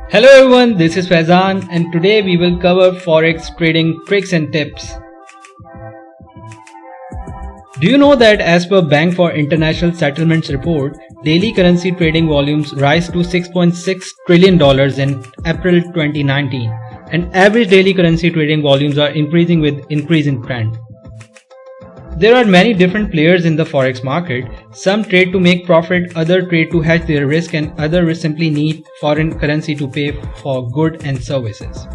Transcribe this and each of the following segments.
Hello everyone, this is Faizan and today we will cover forex trading tricks and tips. Do you know that as per Bank for International Settlements report, daily currency trading volumes rise to $6.6 trillion in April 2019 and average daily currency trading volumes are increasing with increase in trend. There are many different players in the forex market. Some trade to make profit, others trade to hedge their risk, and others simply need foreign currency to pay for goods and services.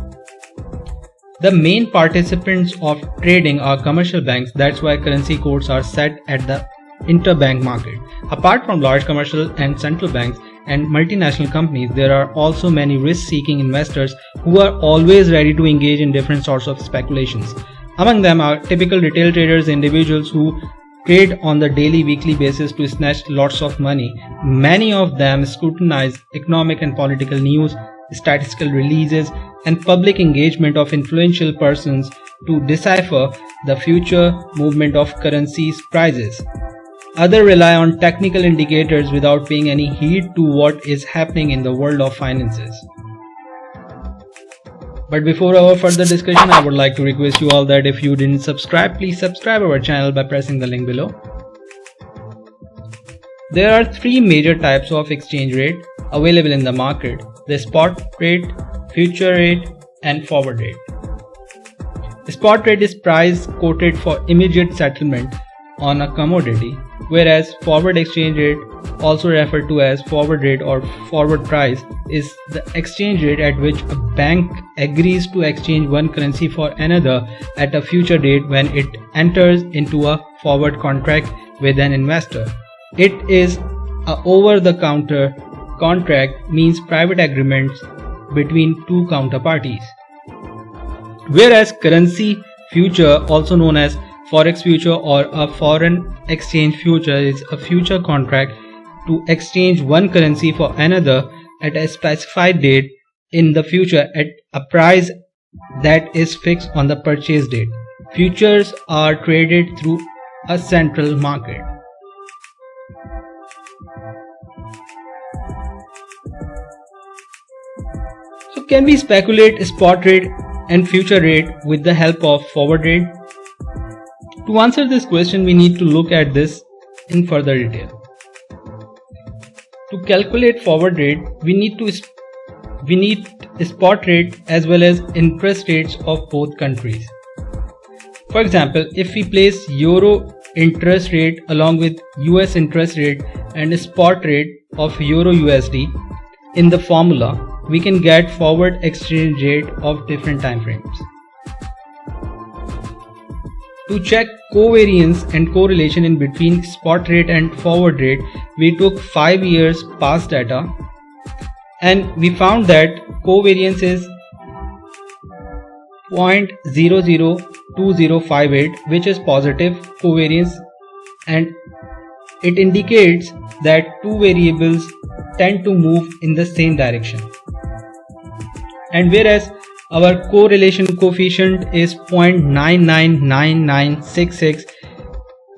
The main participants of trading are commercial banks. That's why currency quotes are set at the interbank market. Apart from large commercial and central banks and multinational companies, there are also many risk-seeking investors who are always ready to engage in different sorts of speculations. Among them are typical retail traders, individuals who trade on the daily, weekly basis to snatch lots of money. Many of them scrutinize economic and political news, statistical releases, and public engagement of influential persons to decipher the future movement of currencies prices. Others rely on technical indicators without paying any heed to what is happening in the world of finances. But before our further discussion, I would like to request you all that if you didn't subscribe, please subscribe our channel by pressing the link below. There are three major types of exchange rate available in the market: the spot rate, future rate, and forward rate. The spot rate is price quoted for immediate settlement on a commodity, whereas forward exchange rate, also referred to as forward rate or forward price, is the exchange rate at which a bank agrees to exchange one currency for another at a future date when it enters into a forward contract with an investor. It is a over-the-counter contract, means private agreements between two counterparties. Whereas currency future, also known as forex future or a foreign exchange future, is a future contract to exchange one currency for another at a specified date in the future at a price that is fixed on the purchase date. Futures are traded through a central market. So can we speculate spot rate and future rate with the help of forward rate? To answer this question, we need to look at this in further detail. To calculate forward rate, we need spot rate as well as interest rates of both countries. For example, if we place Euro interest rate along with US interest rate and spot rate of Euro USD in the formula, we can get forward exchange rate of different time frames. To check covariance and correlation in between spot rate and forward rate, we took 5 years past data and we found that covariance is 0.002058, which is positive covariance, and it indicates that two variables tend to move in the same direction. And whereas our correlation coefficient is 0.999966,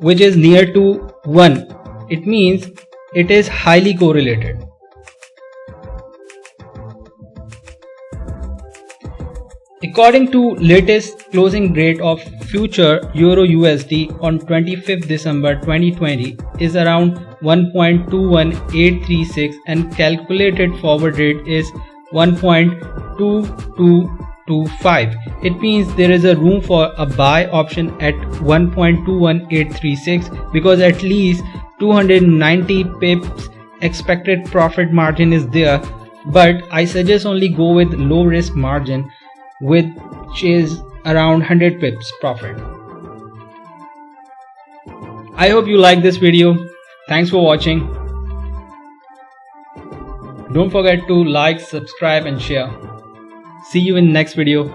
which is near to 1. It means it is highly correlated. According to latest closing rate of future Euro USD on 25th December 2020 is around 1.21836 and calculated forward rate is 1.2225. It means there is a room for a buy option at 1.21836 because at least 290 pips expected profit margin is there, but I suggest only go with low risk margin, which is around 100 pips profit. I hope you like this video. Thanks for watching. Don't forget to like, subscribe and share. See you in next video.